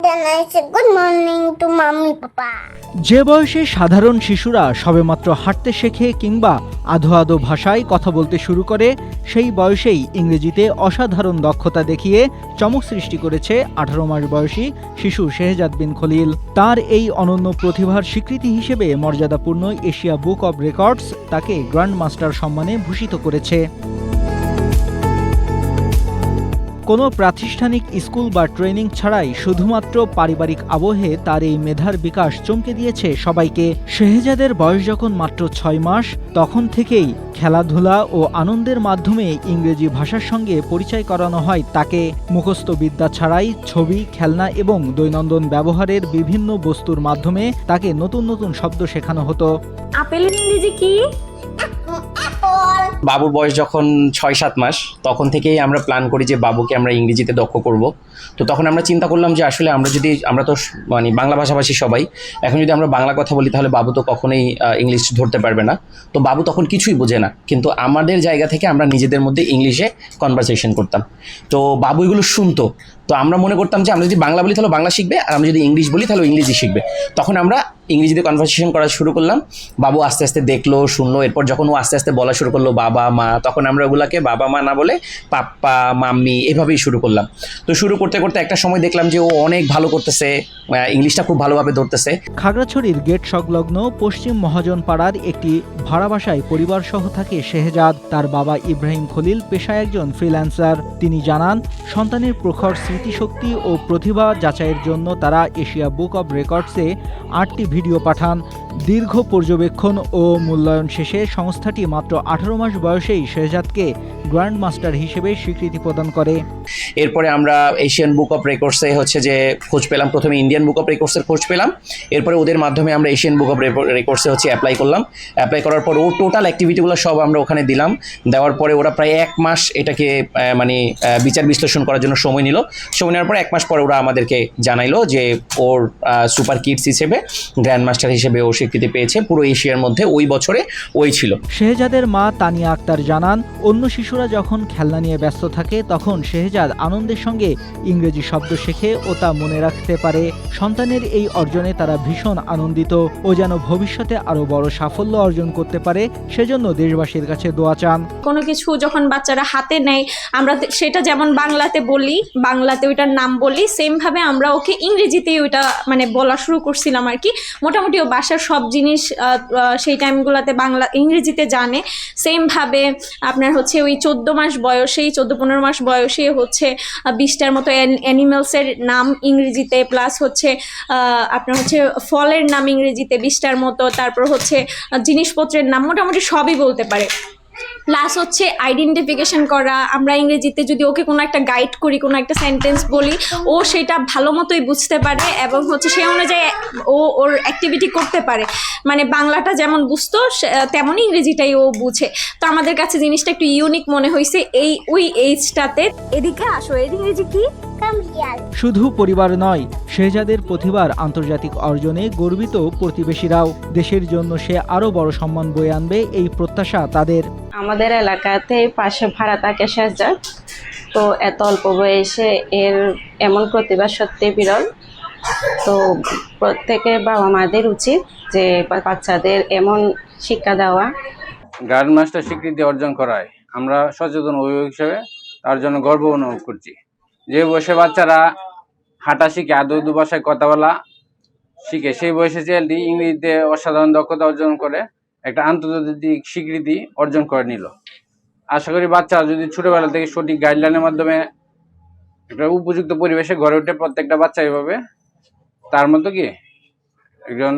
Then I said good morning to mommy, papa. যে বয়সে সাধারণ শিশুরা সবেমাত্র হাঁটতে শেখে কিংবা আধো আধো ভাষায় কথা বলতে শুরু করে, সেই বয়সেই ইংরেজিতে অসাধারণ দক্ষতা দেখিয়ে চমক সৃষ্টি করেছে 18 মাস বয়সী শিশু শেহজাদ বিন খলিল। তার এই অনন্য প্রতিভার স্বীকৃতি হিসেবে মর্যাদাপূর্ণ এশিয়া বুক অব রেকর্ডস তাকে গ্র্যান্ড মাস্টার সম্মানে ভূষিত করেছে। কোনো প্রাতিষ্ঠানিক স্কুল বা ট্রেনিং ছাড়াই শুধুমাত্র পারিবারিক আবহে তার এই মেধার বিকাশ চমকে দিয়েছে সবাইকে। শেহজাদের বয়স যখন মাত্র 6 মাস, তখন থেকেই খেলাধুলা ও আনন্দের মাধ্যমে ইংরেজি ভাষার সঙ্গে পরিচয় করানো হয় তাকে। মুখস্থ বিদ্যা ছাড়াই ছবি, খেলনা এবং দৈনন্দিন ব্যবহারের বিভিন্ন বস্তুর মাধ্যমে তাকে নতুন নতুন শব্দ শেখানো হতো। আপেলের ইংরেজি কি? বাবুর বয়স যখন 6-7 মাস, তখন থেকেই আমরা প্ল্যান করি যে বাবুকে আমরা ইংরেজিতে দক্ষ করব। তো তখন আমরা চিন্তা করলাম যে আসলে আমরা তো মানে বাংলা ভাষাভাষী সবাই, এখন যদি আমরা বাংলা কথা বলি তাহলে বাবু তো কখনোই ইংলিশ ধরতে পারবে না। তো বাবু তখন কিছুই বোঝে না, কিন্তু আমাদের জায়গা থেকে আমরা নিজেদের মধ্যে ইংলিশে কনভারসেশন করতাম। তো বাবু এগুলো শুনতো, তো আমরা মনে করতাম যে আমরা যদি বাংলা বলি তাহলে বাংলা শিখবে, আর আমরা যদি ইংলিশ বলি তাহলে ইংরেজি শিখবে। তখন আমরা ইংরেজিতে কনভারসেশন করা শুরু করলাম। বাবু আস্তে আস্তে দেখলো, শুনলো। এরপর যখন ও আস্তে আস্তে বলা শুরু করলো বাবা মা, তখন আমরা ওগুলাকে বাবা মা না বলে পাপ্পা মাম্মি এভাবেই শুরু করলাম। তো শুরু করতে করতে একটা সময় দেখলাম যে ও অনেক ভালো করতেছে, ইংলিশটা খুব ভালোভাবে ধরতেছে। খাগড়াছড়ির গেট সংলগ্ন পশ্চিম মহাজন পাড়ার একটি ভাড়া বাসায় পরিবার সহ থাকে শেহজাদ। তার বাবা ইব্রাহিম খলিল পেশায় একজন ফ্রিল্যান্সার। তিনি জানান, সন্তানের প্রখর স্মৃতিশক্তি ও প্রতিভা যাচাইয়ের জন্য তারা এশিয়া বুক অব রেকর্ডসে 8টি ভিডিও পাঠান। দীর্ঘ পর্যবেক্ষণ ও মূল্যায়ন শেষে সংস্থাটি মাত্র 18 মাস বয়সেই শেহজাদকে গ্র্যান্ড মাস্টার হিসেবে স্বীকৃতি প্রদান করে। এরপরে আমরা এশিয়ান বুক অফ রেকর্ডসে খোঁজ পেলাম। প্রথমে ইন্ডিয়ান বুক অফ রেকর্ডসের খোঁজ পেলাম, এরপরে ওদের মাধ্যমে আমরা এশিয়ান বুক অফ রেকর্ডসে অ্যাপ্লাই করলাম। অ্যাপ্লাই করার পর ও টোটাল অ্যাক্টিভিটিগুলো সব আমরা ওখানে দিলাম। দেওয়ার পরে ওরা প্রায় 1 মাস এটাকে বিচার বিশ্লেষণ করার জন্য সময় নিল। সময় নেওয়ার পর 1 মাস পরে ওরা আমাদেরকে জানাইলো যে ওর সুপার কিডস হিসেবে গ্র্যান্ড মাস্টার হিসেবে ও স্বীকৃতি পেয়েছে। পুরো এশিয়ার মধ্যে ওই বছরে ওই ছিল। শেহজাদের মা তানিয়া আক্তার জানান, অন্য শিশুরা যখন খেলনা নিয়ে ব্যস্ত থাকে তখন শেহজাদ আনন্দের সঙ্গে ইংরেজি শব্দ শেখে ও তা মনে রাখতে পারে। সন্তানের এই অর্জনে তারা ভীষণ আনন্দিত। ও যেন ভবিষ্যতে আরো বড় সাফল্য অর্জন করতে পারে, সেজন্য দেশবাসীর কাছে দোয়া চান। কোনো কিছু যখন বাচ্চারা হাতে নেয়, আমরা সেটা যেমন বাংলাতে বলি, বাংলাতে ওইটার নাম বলি, সেম ভাবে আমরা ওকে ইংরেজিতেই ওইটা বলা শুরু করছিলাম আর কি। মোটামুটি ও বাসার সব জিনিস সেই টাইমগুলোতে ইংরেজিতে জানে। সেম ভাবে আপনার ওই 14 মাস বয়সেই, 14-15 মাস বয়সে 20টার মতো অ্যানিমেলসের নাম ইংরেজিতে, প্লাস আপনার ফলের নাম ইংরেজিতে 20টার মতো, তারপর জিনিসপত্রের নাম মোটামুটি সবই বলতে পারে। প্লাস আইডেন্টিফিকেশন করা, আমরা ইংরেজিতে যদি ওকে কোনো একটা গাইড করি, কোনো একটা সেন্টেন্স বলি, ও সেটা ভালো মতোই বুঝতে পারে এবং সেই অনুযায়ী ও ওর অ্যাক্টিভিটি করতে পারে। বাংলাটা যেমন বুঝতো তেমনই ইংরেজিটাই ও বুঝে। তো আমাদের কাছে জিনিসটা একটু ইউনিক মনে হয়েছে ওই এইজটাতে। এদিকে আসো, এর ইংরেজি কি? শুধু পরিবার নয়, শেহজাদের প্রতিভার আন্তর্জাতিক অর্জনে গর্বিত প্রতিবেশীরাও। দেশের জন্য সে আরো বড় সম্মান বয়ে আনবে, এই প্রত্যাশা তাদের। আমাদের এলাকাতে পাশে ভাড়া থাকে শেহজাদ। তো এত অল্প বয়সে এর এমন প্রতিভা সত্যি বিরল। তো প্রত্যেকের বাবা মাদের উচিত যে বাচ্চাদের এমন শিক্ষা দেওয়া। গ্র্যান্ড মাস্টার স্বীকৃতি অর্জন করায় আমরা সচেতন অভিভাবক হিসেবে তার জন্য গর্ব অনুভব করছি। যে বয়সে বাচ্চারা হাঁটা শিখে, আদৌ ভাষায় কথা বলা শিখে, সেই বয়সে ছেলেটি ইংরেজিতে অসাধারণ দক্ষতা অর্জন করে একটা আন্তর্জাতিক স্বীকৃতি অর্জন করে নিল। আশা করি বাচ্চারা যদি ছোটবেলা থেকে সঠিক গাইডলাইনের মাধ্যমে একটা উপযুক্ত পরিবেশে গড়ে ওঠে, প্রত্যেকটা বাচ্চা এভাবে তার মতো কি একজন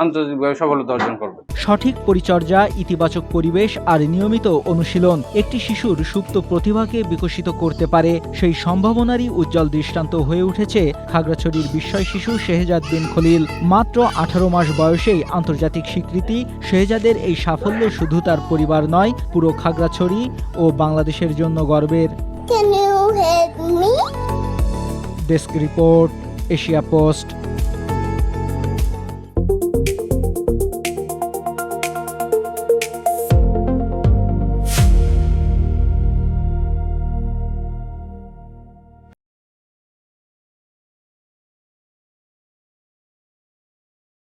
আন্তর্জাতিকভাবে সফলতা অর্জন করবে। সঠিক পরিচর্যা, ইতিবাচক পরিবেশ আর নিয়মিত অনুশীলন একটি শিশুর সুপ্ত প্রতিভাকে বিকশিত করতে পারে। সেই সম্ভাবনারই উজ্জ্বল দৃষ্টান্ত হয়ে উঠেছে খাগড়াছড়ির বিস্ময় শিশু শেহজাদ বিন খলিল। মাত্র 18 মাস বয়সেই আন্তর্জাতিক স্বীকৃতি। শেহজাদের এই সাফল্য শুধু তার পরিবার নয়, পুরো খাগড়াছড়ি ও বাংলাদেশের জন্য গর্বের। Can you help me? Desk report, Asia post.